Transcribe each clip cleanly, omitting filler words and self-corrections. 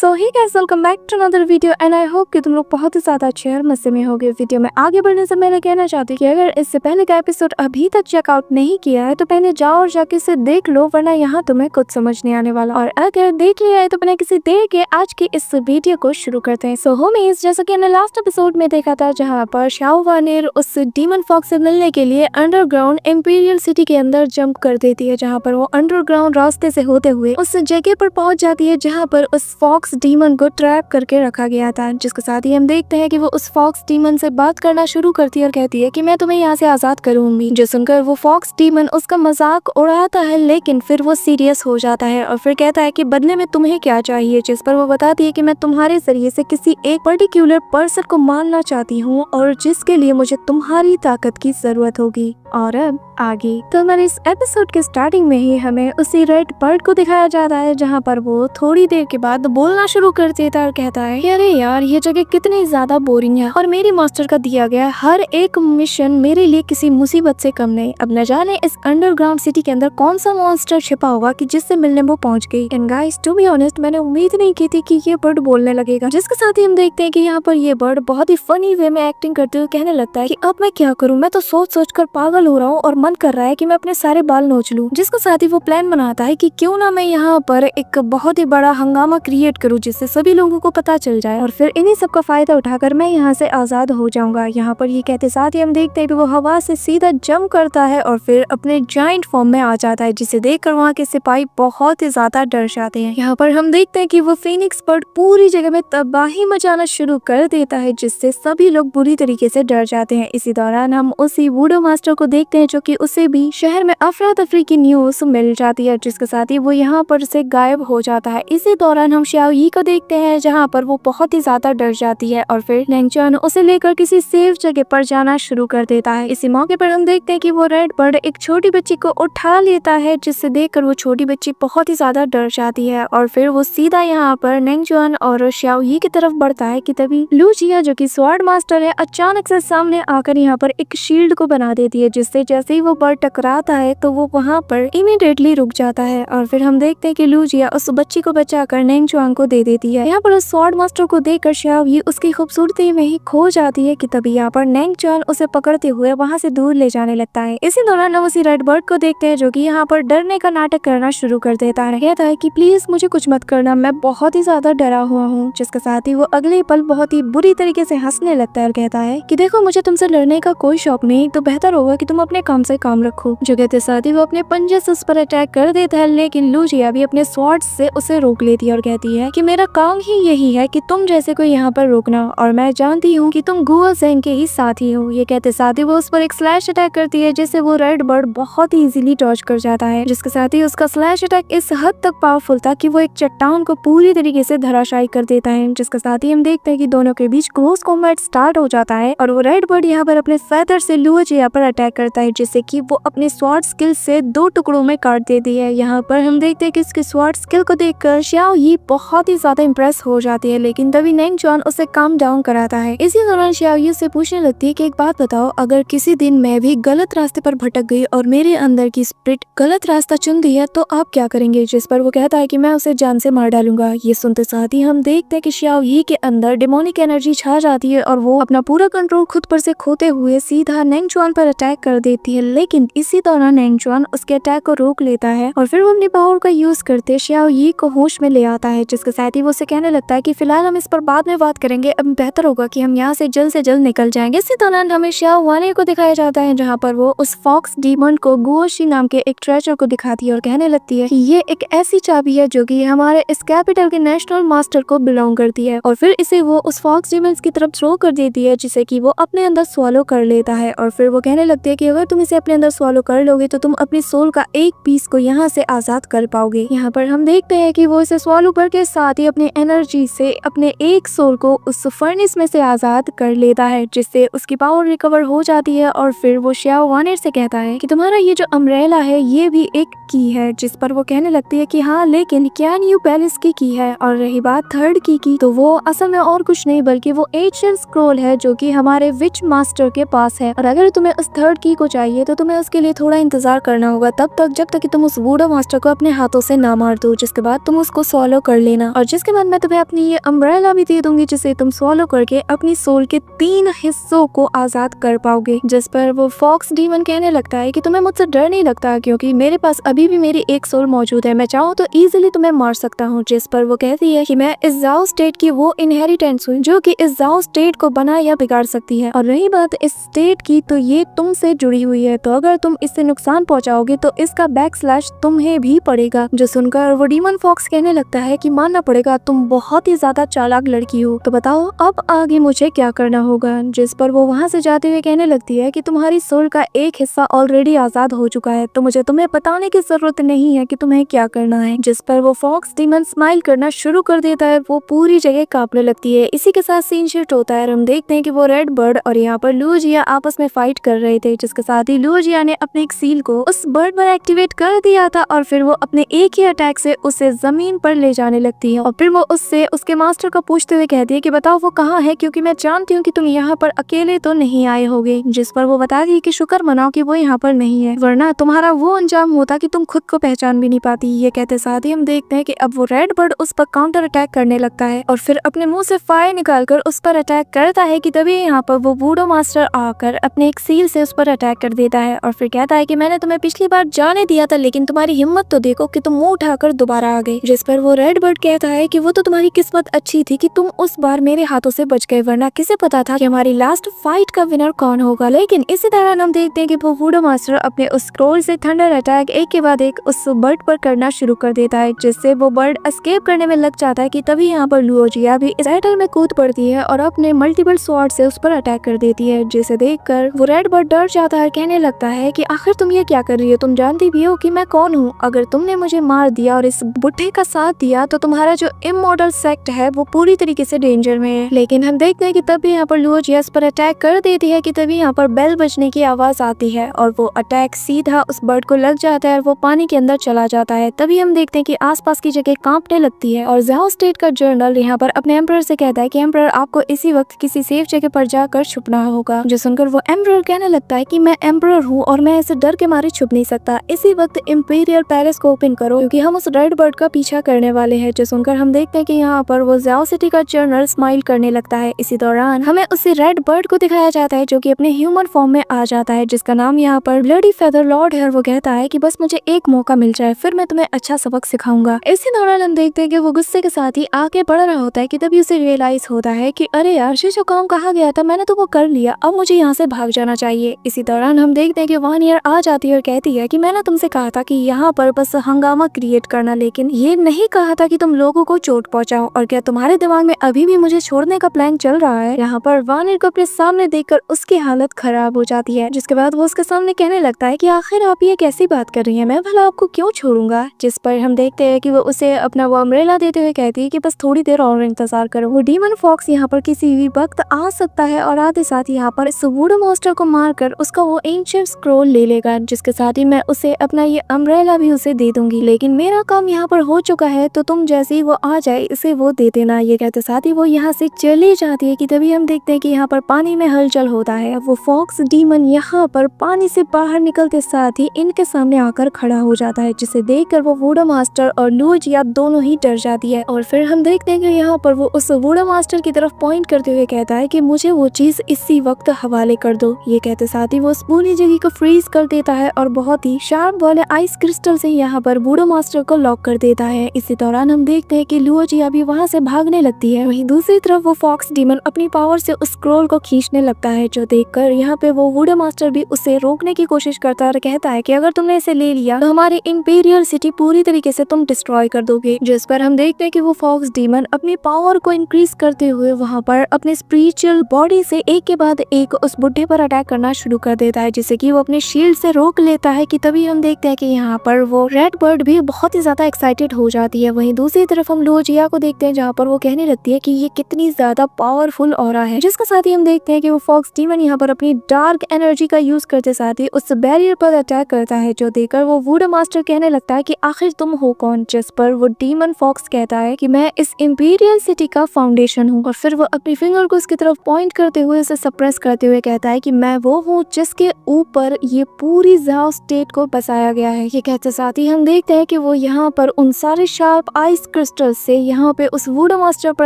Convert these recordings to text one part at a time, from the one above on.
So hi guys, welcome back to another video and I hope कि तुम लोग बहुत ही ज्यादा अच्छे और मजे में होगे। वीडियो में आगे बढ़ने से मैं कहना चाहती हूँ कि अगर इससे पहले का एपिसोड अभी तक चेकआउट नहीं किया है तो पहले जाओ और जाके इसे देख लो, वरना यहाँ तुम्हें कुछ समझ नहीं आने वाला। और अगर देख लिया है तो बिना किसी देर के आज की इस वीडियो को शुरू करते हैं। सो होमीज, जैसा कि हमने लास्ट एपिसोड में देखा था जहाँ पर शाओ वानिर उस डीमन फॉक्स से मिलने के लिए अंडरग्राउंड इंपीरियल सिटी के अंदर जंप कर देती है, जहाँ पर वो अंडरग्राउंड रास्ते से होते हुए उस जगह पर पहुंच जाती है जहाँ पर उस फॉक्स डीमन को ट्रैप करके रखा गया था। जिसके साथ ही हम देखते हैं कि वो उस फॉक्स डीमन से बात करना शुरू करती है और कहती है कि मैं तुम्हें यहाँ से आजाद करूंगी। जो सुनकर वो फॉक्स डीमन उसका मजाक उड़ाता है, लेकिन फिर वो सीरियस हो जाता है और फिर कहता है कि बदले में तुम्हें क्या चाहिए। जिस पर वो बताती है कि मैं तुम्हारे जरिए से किसी एक पर्टिकुलर पर्सन को मारना चाहती हूँ और जिसके लिए मुझे तुम्हारी ताकत की जरूरत होगी। और अब आगे तो हमारे इस एपिसोड के स्टार्टिंग में ही हमें उसी रेड बर्ड को दिखाया जाता है, जहाँ पर वो थोड़ी देर के बाद बोलना शुरू कर देता है और कहता है कि अरे यार, ये जगह कितनी ज्यादा बोरिंग है और मेरी मास्टर का दिया गया हर एक मिशन मेरे लिए किसी मुसीबत से कम नहीं। अब न जाने इस अंडरग्राउंड सिटी के अंदर कौन सा मॉन्स्टर छिपा होगा कि जिससे मिलने वो पहुंच गई। And guys, to be honest, मैंने उम्मीद नहीं की थी कि ये बर्ड बोलने लगेगा। जिसके साथ ही हम देखते हैं कि यहाँ पर ये बर्ड बहुत ही फनी वे में एक्टिंग करते हुए कहने लगता है कि अब मैं क्या करूँ, मैं तो सोच सोच कर पागल हो रहा हूँ और मन कर रहा है कि मैं अपने सारे बाल नोच लूं। जिसके साथ ही वो प्लान बनाता है कि क्यों ना मैं यहाँ पर एक बहुत ही बड़ा हंगामा क्रिएट करूं जिससे सभी लोगों को पता चल जाए और फिर इन्हीं सब का फायदा उठाकर मैं यहाँ से आजाद हो जाऊंगा। यहाँ पर ये कहते साथ ही हम देखते हैं कि वो हवा से सीधा जंप करता है और फिर अपने जायंट फॉर्म में आ जाता है, जिसे देखकर वहाँ के सिपाही बहुत ही ज्यादा डर जाते हैं। यहाँ पर हम देखते हैं कि वो फीनिक्स बर्ड पूरी जगह में तबाही मचाना शुरू कर देता है, जिससे सभी लोग बुरी तरीके से डर जाते हैं। इसी दौरान हम उसी वुडो मास्टर को देखते हैं जो कि उसे भी शहर में अफरा तफरी की न्यूज मिल जाती है, जिसके साथ ही वो यहाँ पर से गायब हो जाता है। इसी दौरान हम शाओ यी को देखते हैं जहाँ पर वो बहुत ही ज्यादा डर जाती है और फिर नेंगचुआन उसे लेकर किसी सेफ जगह पर जाना शुरू कर देता है। इसी मौके पर हम देखते हैं कि वो रेड बर्ड एक छोटी बच्ची को उठा लेता है, जिससे देखकर वो छोटी बच्ची बहुत ही ज्यादा डर जाती है और फिर वो सीधा यहाँ पर नेंगचुआन और शाओ यी की तरफ बढ़ता है कि तभी लू जिया, जो कि स्वॉर्ड मास्टर है, अचानक से सामने आकर यहाँ पर एक शील्ड को बना देती है, जिससे जैसे ही वो बर्ड टकराता है तो वो वहाँ पर इमीडिएटली रुक जाता है। और फिर हम देखते हैं कि लू जिया उस बच्ची को बचाकर नेंगचुआन को दे देती है। यहाँ पर उस स्वॉर्ड मास्टर को देखकर शाओ यी उसकी खूबसूरती में ही खो जाती है कि तभी यहाँ पर नेंगचुआन उसे पकड़ते हुए वहाँ से दूर ले जाने लगता है। इसी दौरान हम उसी रेड बर्ड को देखते हैं जो कि यहाँ पर डरने का नाटक करना शुरू कर देता है। कहता है कि प्लीज मुझे कुछ मत करना, मैं बहुत ही ज्यादा डरा हुआ हूँ। जिसके साथ ही वो अगले पल बहुत ही बुरी तरीके से हंसने लगता है और कहता है कि देखो, मुझे तुमसे लड़ने का कोई शौक नहीं, तो बेहतर होगा कि तुम अपने काम से काम रखो। जो कहते साथ ही वो अपने पंजे से उस पर अटैक कर देता है, लेकिन लू जिया भी अपने स्वॉर्ड से उसे रोक लेती है और कहती है कि मेरा काम ही यही है कि तुम जैसे को यहाँ पर रोकना, और मैं जानती हूँ कि तुम गुओ ज़ेंग के ही साथी हो। ये कहते साथ ही वो उस पर एक स्लैश अटैक करती है, जिससे वो रेड बर्ड बहुत ही इजीली डॉज कर जाता है। जिसके साथ ही उसका स्लैश अटैक इस हद तक पावरफुल था कि वो एक चट्टान को पूरी तरीके से धराशायी कर देता है। जिसके साथ ही हम देखते हैं कि दोनों के बीच क्लोज कॉम्बैट स्टार्ट हो जाता है और वो रेड बर्ड यहाँ पर अपने फेदर से लू जिया पर अटैक करता है, जिससे कि वो अपने स्वॉर्ड स्किल से 2 टुकड़ों में काट देती है। यहाँ पर हम देखते हैं कि इसके स्वॉर्ड स्किल को देखकर शाओ यी बहुत ही ज्यादा इंप्रेस हो जाती है, लेकिन तभी नेंगचुआन उसे काम डाउन कराता है। इसी दौरान शाओ यी से पूछने लगती है कि एक बात बताओ, अगर किसी दिन मैं भी गलत रास्ते पर भटक गई और मेरे अंदर की स्पिरिट गलत रास्ता चुन दी है तो आप क्या करेंगे? जिस पर वो कहता है कि मैं उसे जान से मार डालूंगा। ये सुनते साथ ही हम देखते हैं कि शाओ यी के अंदर डेमोनिक एनर्जी छा जाती है और वो अपना पूरा कंट्रोल खुद पर से खोते हुए सीधा नेंगचुआन पर अटैक कर देती है, लेकिन इसी दौरान नेंगचुआन उसके अटैक को रोक लेता है और फिर वो अपनी पावर का यूज करते शाओ यी को होश में ले आता है। जिसके साथ ही वो उसे कहने लगता है कि फिलहाल हम इस पर बाद में बात करेंगे, अब बेहतर होगा कि हम यहाँ से जल्द निकल जाएंगे। इसी दौरान हमें शाओ वानिर को दिखाया जाता है, जहाँ पर वो उस फॉक्स डीमन को गुओशी नाम के एक ट्रेजर को दिखाती है और कहने लगती है कि ये एक ऐसी चाबी है जो कि हमारे इस कैपिटल के नेशनल मास्टर को बिलोंग करती है, और फिर इसे वो उस फॉक्स डीमन की तरफ थ्रो कर देती है, जिसे कि वो अपने अंदर स्वॉलो कर लेता है। और फिर वो कहने लगती है कि अगर तुम इसे अपने अंदर स्वॉलो कर लोगे तो तुम अपनी सोल का एक पीस को यहाँ से आजाद कर पाओगे। यहाँ पर हम देखते हैं कि वो इसे स्वॉलो करके साथ ही अपनी एनर्जी से अपने एक सोल को उस फर्नेस में से आजाद कर लेता है, जिससे उसकी पावर रिकवर हो जाती है। और फिर वो शाओ वानिर से कहता है कि तुम्हारा ये जो अम्ब्रेला है ये भी एक की है। जिस पर वो कहने लगती है कि हाँ, लेकिन क्या न्यू पैलेस की है। और रही बात थर्ड की तो वो असल में और कुछ नहीं बल्कि वो एशियन स्क्रॉल है जो कि हमारे विच मास्टर के पास है, और अगर तुम्हें उस थर्ड की को चाहिए तो तुम्हें उसके लिए थोड़ा इंतजार करना होगा, तब तक जब तक कि तुम उस वुडो मास्टर को अपने हाथों से ना मार दो, जिसके बाद तुम उसको सॉलो कर लेना। और जिसके बाद मैं तुम्हें अपनी ये अम्ब्रेला भी दे दूंगी जिसे तुम स्वॉलो करके अपनी सोल के 3 हिस्सों को आजाद कर पाओगे। जिस पर वो फॉक्स डीमन कहने लगता है कि तुम्हें मुझसे डर नहीं लगता क्योंकि मेरे पास अभी भी मेरी एक सोल मौजूद है, मैं चाहूँ तो इजीली तुम्हें मार सकता हूँ। जिस पर वो कहती है कि मैं इस जाओ स्टेट की वो इनहेरिटेंस हूँ जो कि इस जाओ स्टेट को बना या बिगाड़ सकती है, और रही बात इस स्टेट की तो ये तुमसे जुड़ी हुई है, तो अगर तुम इससे नुकसान पहुँचाओगे तो इसका बैकस्लैश तुम्हें भी पड़ेगा। जो सुनकर वो डीमन फॉक्स कहने लगता है कि मानना पड़ेगा तुम बहुत ही ज्यादा चालाक लड़की हो, तो बताओ अब आगे मुझे क्या करना होगा। जिस पर वो वहाँ से जाते हुए कहने लगती है कि तुम्हारी सोल का एक हिस्सा ऑलरेडी आजाद हो चुका है, तो मुझे तुम्हें बताने की जरूरत नहीं है कि तुम्हें क्या करना है। जिस पर वो फॉक्स डीमन स्माइल करना शुरू कर देता है, वो पूरी जगह कांपने लगती है। इसी के साथ सीन शिफ्ट होता है और हम देखते हैं कि वो रेड बर्ड और यहाँ पर लुजिया आपस में फाइट कर रहे थे, जिसके साथ ही लुजिया ने अपने एक सील को उस बर्ड पर एक्टिवेट कर दिया था और फिर वो अपने एक ही अटैक से उसे जमीन पर ले जाने लगती है और फिर वो उससे उसके मास्टर को पूछते हुए कहती है कि बताओ वो कहाँ है, क्योंकि मैं जानती हूँ कि तुम यहाँ पर अकेले तो नहीं आए होगे। जिस पर वो बताती है कि शुक्र मनाओ कि वो यहाँ पर नहीं है, वरना तुम्हारा वो अंजाम होता कि तुम खुद को पहचान भी नहीं पाती। ये कहते साथ ही हम देखते हैं कि अब वो रेड बर्ड उस पर काउंटर अटैक करने लगता है और फिर अपने मुंह से फायर निकालकर उस पर अटैक करता है कि तभी यहाँ पर वो वूडो मास्टर आकर अपने एक सील से उस पर अटैक कर देता है और फिर कहता है कि मैंने तुम्हें पिछली बार जाने दिया था, लेकिन तुम्हारी हिम्मत तो देखो कि तुम मुंह उठाकर दोबारा आ गए। जिस पर वो रेड बर्ड कहता है कि वो तो तुम्हारी किस्मत अच्छी थी कि तुम उस बार मेरे हाथों से बच गए, वरना किसे पता था कि हमारी लास्ट फाइट का विनर कौन होगा। लेकिन इसी तरह हम देखते हैं कि वो वूडो मास्टर अपने उस स्क्रोल से थंडर अटैक एक के बाद एक उस बर्ड पर करना शुरू कर देता है, जिससे वो बर्ड एस्केप करने में लग जाता है कि तभी यहाँ पर लुजिया भी इस बैटल में कूद पड़ती है और अपने मल्टीपल स्वॉर्ड से उस पर अटैक कर देती है, जिसे देखकर वो रेड बर्ड डर जाता है, कहने लगता है कि आखिर तुम ये क्या कर रही हो, तुम जानती भी हो कि मैं कौन हूँ, अगर तुमने मुझे मार दिया और इस बुढ़े का साथ दिया तो तुम्हारा जो इमॉर्टल सेक्ट है वो पूरी तरीके से डेंजर में है। लेकिन हम देखते हैं कि तभी यहाँ पर लुजिया इस पर अटैक कर देती है कि तभी यहाँ पर बेल बजने की आवाज आती है और वो अटैक सीधा उस बर्ड को लग जाता है और वो पानी के अंदर चला जाता है। तभी हम देखते हैं कि आसपास की जगह कांपने लगती है और जाओ स्टेट का जर्नल यहाँ पर अपने एम्परर से कहता है कि एम्परर आपको इसी वक्त किसी सेफ जगह पर जाकर छुपना होगा। जो सुनकर वो एम्परर कहने लगता है कि मैं एम्परर हूँ और मैं इसे डर के मारे छुप नहीं सकता, इसी वक्त इंपीरियल पैलेस को ओपन करो क्योंकि हम उस रेड बर्ड का पीछा करने वाले हैं। जो सुनकर हम देखते हैं कि यहाँ पर वो जाओ सिटी का जर्नल स्माइल करने लगता है। इसी दौरान हमें उसी रेड बर्ड को दिखाया जाता है जो कि अपने ह्यूमन फॉर्म में आ जाता है, जिसका नाम यहाँ पर ब्लडी फेदर लॉर्ड है और वो कहता है कि बस मुझे एक मौका मिल जाए फिर मैं तुम्हें अच्छा सबक सिखाऊंगा। इसी दौरान हम देखते हैं कि वो गुस्से के साथ ही आगे बढ़ रहा होता है कि तभी उसे रियलाइज होता है कि अरे यार जो काम कहा गया था मैंने तो वो कर लिया, अब मुझे यहाँ से भाग जाना चाहिए। इसी दौरान हम देखते हैं कि वानियर आ जाती है और कहती है कि मैंने तुमसे कहा था कि यहाँ पर बस हंगामा क्रिएट करना, लेकिन ये नहीं कहा था कि तुम लोगों को चोट पहुंचाओ, और क्या तुम्हारे दिमाग में अभी भी मुझे छोड़ने का प्लान चल रहा है। यहाँ पर वानियर को अपने सामने देखकर उसकी हालत खराब हो जाती है, जिसके बाद वो उसके सामने कहने लगता है कि आखिर आप ये कैसी बात कर रही हैं, मैं भला आपको क्यों छोड़ूंगा। जिस पर हम देखते हैं कि वो उसे अपना वो अम्ब्रेला देते हुए कहती है कि बस थोड़ी देर और इंतजार करो, वो डीमन फॉक्स यहाँ पर किसी भी वक्त आ सकता है और आते साथ यहाँ पर इस वुडो मॉन्स्टर को मारकर उसका वो एंशिएंट स्क्रोल ले लेगा, जिसके साथ ही मैं उसे अपना ये अम्ब्रेला भी उसे दे दूंगी। लेकिन मेरा काम यहाँ पर हो चुका है, तो तुम जैसे ही वो आ जाए इसे वो दे देना। ये कहते साथ ही वो यहाँ से चली जाती है कि तभी हम देखते हैं कि यहाँ पर पानी में हलचल होता है। वो फॉक्स डीमन यहाँ पर पानी से बाहर निकलते साथ ही इनके सामने आकर खड़ा हो जाता है, जिसे देखकर वो वुडो मास्टर और लुजिया दोनों ही डर जाती है। और फिर हम देखते हैं कि यहाँ पर वो उस वुडो मास्टर की तरफ पॉइंट करते हुए कहता है कि मुझे वो चीज इसी वक्त हवाले कर दो। ये कहते साथ ही वो उस पूरी जगह को फ्रीज कर देता है और बहुत ही शार्प वाले आइस क्रिस्टल से यहाँ पर वुडो मास्टर को लॉक कर देता है। इसी दौरान हम देखते हैं कि लुजिया भी वहाँ से भागने लगती है। वहीं दूसरी तरफ वो फॉक्स डीमन अपनी पावर से उस स्क्रोल को खींचने लगता है, जो देखकर यहाँ पे वो वुडो मास्टर भी उसे रोकने की कोशिश करता है और कहता है कि अगर तुमने इसे ले लिया तो हमारी इंपीरियल सिटी पूरी तरीके से तुम डिस्ट्रॉय कर दोगे। जिस पर हम देखते हैं कि वो फॉक्स डीमन अपनी पावर को इंक्रीज करते हुए वहाँ पर अपने स्पिरिचुअल बॉडी से एक के बाद एक उस बुढ़े पर अटैक करना शुरू कर देता है, जिसे कि वो अपने शील्ड से रोक लेता है। कि तभी हम देखते हैं कि यहाँ पर वो रेड बर्ड भी बहुत ही ज्यादा एक्साइटेड हो जाती है। वहीं दूसरी तरफ हम लुजिया को देखते हैं जहाँ पर वो कहने लगती है कि ये कितनी ज्यादा पावरफुल ऑरा है, जिसके साथ ही हम देखते हैं कि वो फॉक्स डीमन यहाँ पर अपनी डार्क एनर्जी का यूज करते साथ ही उस बैरियर पर अटैक करता है, जो देखकर वो वुडो मास्टर कहने लगता है कि आखिर तुम हो कौन। जिस पर वो डीमन फॉक्स कहता है कि मैं इस इंपीरियल सिटी का फाउंडेशन हूँ, और फिर वो अपनी फिंगर को उसकी तरफ पॉइंट करते हुए उसे सप्रेस करते हुए कहता है कि मैं वो हूँ जिसके ऊपर ये पूरी जाओ स्टेट को बसाया गया है। ये कहते साथ ही हम देखते हैं कि वो यहाँ पर उन सारे शार्प आइस क्रिस्टल से यहाँ पे उस वुडो मास्टर पर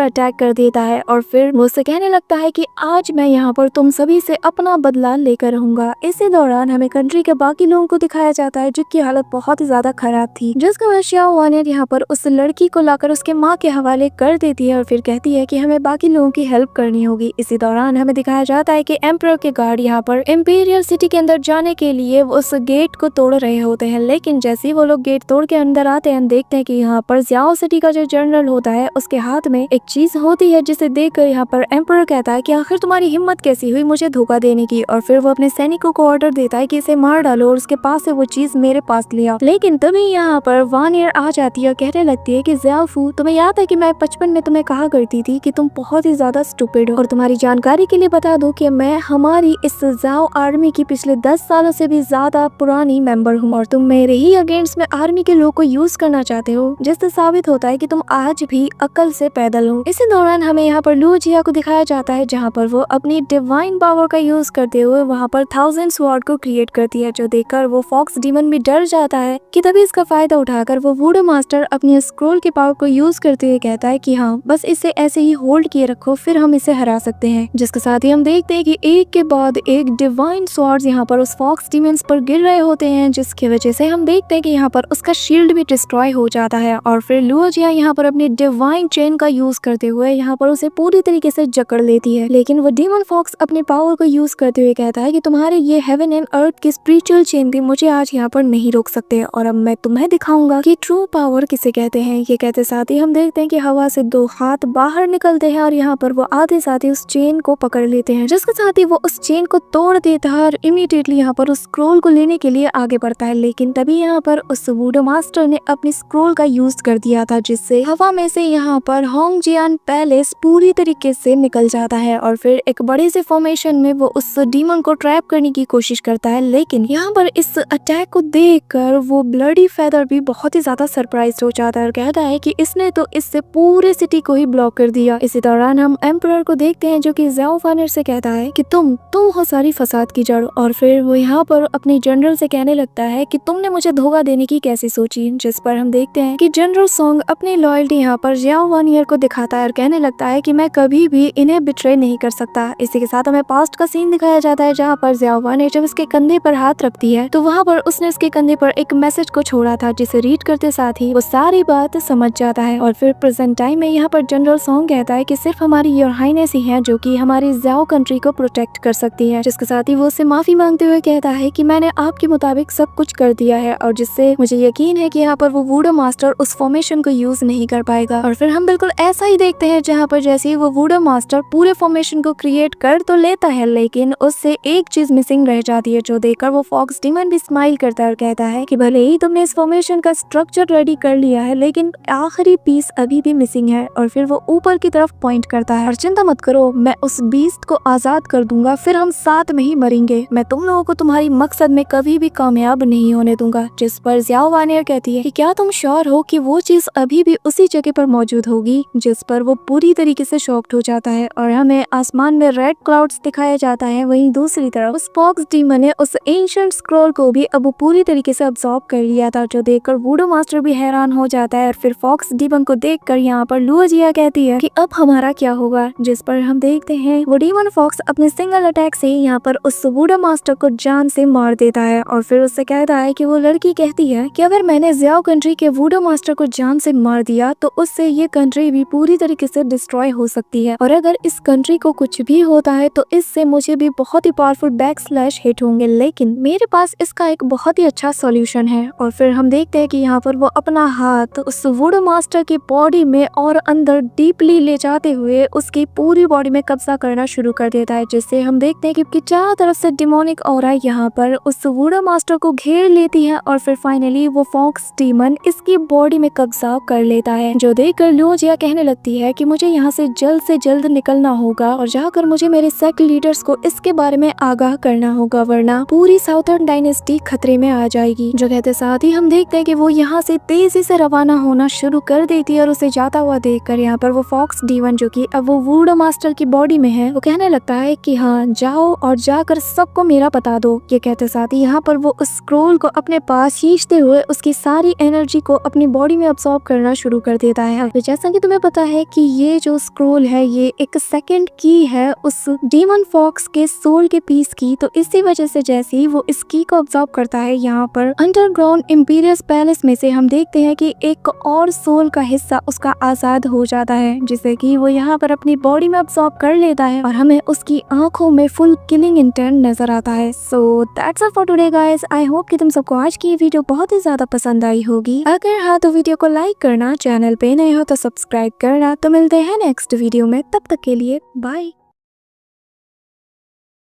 अटैक कर देता है और फिर वो उससे कहने लगता है कि आज मैं यहाँ पर तुम सभी से अपना बदला लेकर रहूंगा। इसी दौरान हमें कंट्री के बाकी लोगों को दिखाया जाता है जिनकी हालत बहुत ही ज्यादा खराब थी, जिसका वजह श्याओ वानियर यहाँ पर उस लड़की को लाकर उसके माँ के हवाले कर देती है और फिर कहती है कि हमें बाकी लोगों की हेल्प करनी होगी। इसी दौरान हमें दिखाया जाता है कि एम्परर के गार्ड यहाँ पर इंपीरियल सिटी के अंदर जाने के लिए उस गेट को तोड़ रहे होते हैं, लेकिन जैसे ही वो लोग गेट तोड़ के अंदर आते हैं देखते हैं कि यहाँ पर ज़ियाओ सिटी का जो जनरल होता है उसके हाथ में एक चीज होती है, जिसे देखकर यहाँ पर एम्परर कहता है कि आखिर तुम्हारी हिम्मत कैसी हुई मुझे धोखा देने की, और फिर वो अपने सैनिकों को ऑर्डर देता है कि इसे मार डालो और उसके पास से वो चीज मेरे पास लिया। लेकिन तभी यहाँ पर वानियर आ जाती है और कहने लगती है कि ज़ियाओफू, तुम्हें याद है कि मैं बचपन में तुम्हें कहा करती थी कि तुम बहुत ही ज्यादा स्टूपिड हो, और तुम्हारी जानकारी के लिए बता दूं कि मैं हमारी इस ज़ियाओ आर्मी की पिछले 10 सालों से भी ज्यादा पुरानी मेंबर हूँ और तुम मेरे ही अगेंस्ट में आर्मी के लोग को यूज करना चाहते हो, जिससे साबित होता है कि तुम आज भी अकल से पैदल हो। इसी दौरान हमें यहाँ पर लू जिया को दिखाया जाता है जहाँ पर वो अपनी डिवाइन पावर का यूज करते हुए वहाँ पर 1000 स्वॉर्ड को क्रिएट करती है, जो देखकर वो फॉक्स डीमन भी डर जाता है कि तभी इसका फायदा उठाकर वो वुडो मास्टर अपनी स्क्रोल की पावर को यूज करते हुए कहता है कि हाँ बस इसे ऐसे ही होल्ड किए रखो, फिर हम इसे हरा सकते हैं। जिसके साथ ही हम देखते हैं कि एक के बाद एक डिवाइन स्वॉर्ड्स यहाँ पर उस फॉक्स डीमंस पर गिर रहे होते हैं, जिसकी वजह से हम देखते हैं कि यहाँ पर उसका शील्ड भी डिस्ट्रॉय हो जाता है और फिर लू जिया यहाँ पर अपनी डिवाइन चेन का यूज करते हुए यहाँ पर उसे पूरी तरीके से जकड़ लेती है। लेकिन वो डीमन फॉक्स अपने पावर को यूज करते हुए कहता है कि तुम्हारे ये हेवन एंड अर्थ की स्पिरिचुअल चेन भी मुझे आज यहाँ पर नहीं रोक सकते, और अब मैं तुम्हें दिखाऊंगा कि ट्रू पावर किसे कहते हैं। ये कहते साथ ही हम देखते हैं कि हवा से 2 हाथ बाहर निकलते हैं और यहाँ पर वो आते साथ ही उस चेन को पकड़ लेते हैं, जिसके साथ ही वो उस चेन को तोड़ देता है और इमीडिएटली यहाँ पर उस स्क्रोल को लेने के लिए आगे बढ़ता है। लेकिन तभी यहाँ पर उस वुडो मास्टर ने अपनी स्क्रोल का यूज कर दिया था, जिससे हवा में से यहाँ पर होंगजियान पैलेस पूरी तरीके से निकल जाता है और फिर एक बड़े से फॉर्मेशन में वो उस डीमन को ट्रैप करने की कोशिश करता है। लेकिन यहाँ पर इस अटैक को देखकर वो ब्लडी फेदर भी बहुत ही ज्यादा सरप्राइज हो जाता है और कहता है कि इसने तो इससे पूरे सिटी को ही ब्लॉक कर दिया। इसी दौरान हम एम्परर को देखते हैं जो कि ज़ियाओ वानियर से कहता है कि तुम हो सारी फसाद की जड़, और फिर वो यहाँ पर अपने जनरल से कहने लगता है कि तुमने मुझे धोखा देने की कैसी सोची, जिस पर हम देखते हैं कि जनरल सोंग अपनी लॉयल्टी यहाँ पर ज़ियाओ वानियर को दिखाता है और कहने लगता है कि मैं कभी भी इन्हें बिट्रे नहीं कर सकता। इसी के साथ हमें पास्ट का सीन दिखाया जाता है जहाँ पर ज़ियाओ वानियर जब इसके कंधे पर हाथ रखती है तो वहाँ पर उसने इसके कंधे पर एक मैसेज को छोड़ा था, जिसे रीड करते साथ ही वो सारी बात समझ जाता है। और फिर प्रेजेंट टाइम में यहाँ पर जनरल सोंग कहता है कि सिर्फ हमारी योर हाइनेस ही है जो कि हमारी ज़ियाओ कंट्री को प्रोटेक्ट कर सकती है, जिसके साथ ही वो उससे माफी मांगते हुए कहता है कि मैंने आपके मुताबिक सब कुछ कर दिया है और जिससे मुझे यकीन है कि यहाँ पर वो वुडो मास्टर उस फॉर्मेशन को यूज नहीं कर पाएगा। और फिर हम बिल्कुल ऐसा ही देखते हैं जहाँ पर जैसे ही वो वुडो मास्टर पूरे फॉर्मेशन को क्रिएट कर तो लेता है, लेकिन उससे एक चीज मिसिंग रह जाती है, जो देखकर वो फॉक्स डीमन भी स्माइल करता है और कहता है कि भले ही तुमने इस फॉर्मेशन का स्ट्रक्चर रेडी कर लिया है लेकिन आखिरी पीस अभी भी मिसिंग है। और फिर वो ऊपर की तरफ पॉइंट करता है और चिंता मत करो, मैं उस बीस्ट को आजाद कर दूंगा, फिर हम साथ में ही मरेंगे। मैं तुम लोगों को तुम्हारी मकसद में कभी भी कामयाब नहीं होने दूंगा। जिस पर ज़ियाओ वानियर कहती है कि क्या तुम श्योर हो कि वो चीज अभी भी उसी जगह पर मौजूद होगी, जिस पर वो पूरी तरीके से शॉक्ड हो जाता है और हमें आसमान में रेड क्लाउड्स दिखाया जाता है। वहीं दूसरी तरफ उस फॉक्स डीमन ने उस एंशिएंट स्क्रॉल को भी अब पूरी तरीके से अब्सॉर्ब कर लिया था, जो देखकर वुडो मास्टर भी हैरान हो जाता है। और फिर फॉक्स डीमन को देखकर यहाँ पर लू जिया कहती है कि अब हमारा क्या होगा, जिस पर हम देखते हैं वो डीमन फॉक्स अपने सिंगल अटैक से यहाँ पर उस वुडो मास्टर को जान से मार देता है और फिर उससे कहता है कि वो लड़की कहती है कि अगर मैंने ज़ियाओ कंट्री के वुडो मास्टर को जान से मार दिया तो उससे ये कंट्री भी पूरी तरीके से डिस्ट्रॉय हो सकती है, और अगर इस कंट्री को कुछ भी होता है तो इससे मुझे भी बहुत ही पावरफुल बैकस्लैश हिट होंगे, लेकिन मेरे पास इसका एक बहुत ही अच्छा सॉल्यूशन है। और फिर हम देखते हैं कि यहाँ पर वो अपना हाथ उस वुडो मास्टर की बॉडी में और अंदर डीपली ले जाते हुए उसकी पूरी बॉडी में कब्जा करना शुरू कर देता है, जिससे हम देखते हैं कि चारों तरफ से डिमोनिक ऑरा यहाँ पर उस वुडो मास्टर को घेर लेती है और फिर फाइनली वो फॉक्स डीमन इसकी बॉडी में कब्जा कर लेता है, जो देखकर लू जिया कहने लगती है कि मुझे यहाँ से जल्द निकलना होगा और जाकर मुझे मेरे सेक्ट लीडर्स को इसके बारे में आगाह करना होगा, वरना पूरी साउथर्न डायनेस्टी खतरे में आ जाएगी। जो कहते साथ ही हम देखते हैं कि वो यहाँ से तेजी से रवाना होना शुरू कर देती है और उसे जाता हुआ देखकर यहाँ पर वो फॉक्स डीमन जो कि अब वो वुडो मास्टर की बॉडी में है, वो कहने लगता है कि हाँ जाओ और जाकर सबको मेरा बता दो। ये कहते साथ ही यहाँ पर वो उस स्क्रोल को अपने पास खींचते हुए उसकी सारी एनर्जी को अपनी बॉडी में अब्सॉर्ब करना शुरू कर देता है। तो जैसा कि तुम्हें पता है कि ये जो स्क्रोल है ये एक सेकंड की है उस डीमन फॉक्स के सोल के पीस की। तो इसी वजह से जैसे ही वो इस की को ऑब्जर्व करता है यहाँ पर अंडरग्राउंड इंपीरियस पैलेस में से हम देखते हैं कि एक और सोल का हिस्सा उसका आजाद हो जाता है, जिसे कि वो यहाँ पर अपनी बॉडी में ऑब्जॉर्ब कर लेता है और हमें उसकी आंखों में फुल किलिंग इंटेंट नजर आता है। So that's all for today guys. I hope कि तुम सबको आज की वीडियो बहुत ही ज्यादा पसंद आई होगी। अगर हाँ तो वीडियो को लाइक करना, चैनल पे नए हो तो सब्सक्राइब करना। तो मिलते हैं नेक्स्ट वीडियो में, तब तक के लिए बाय।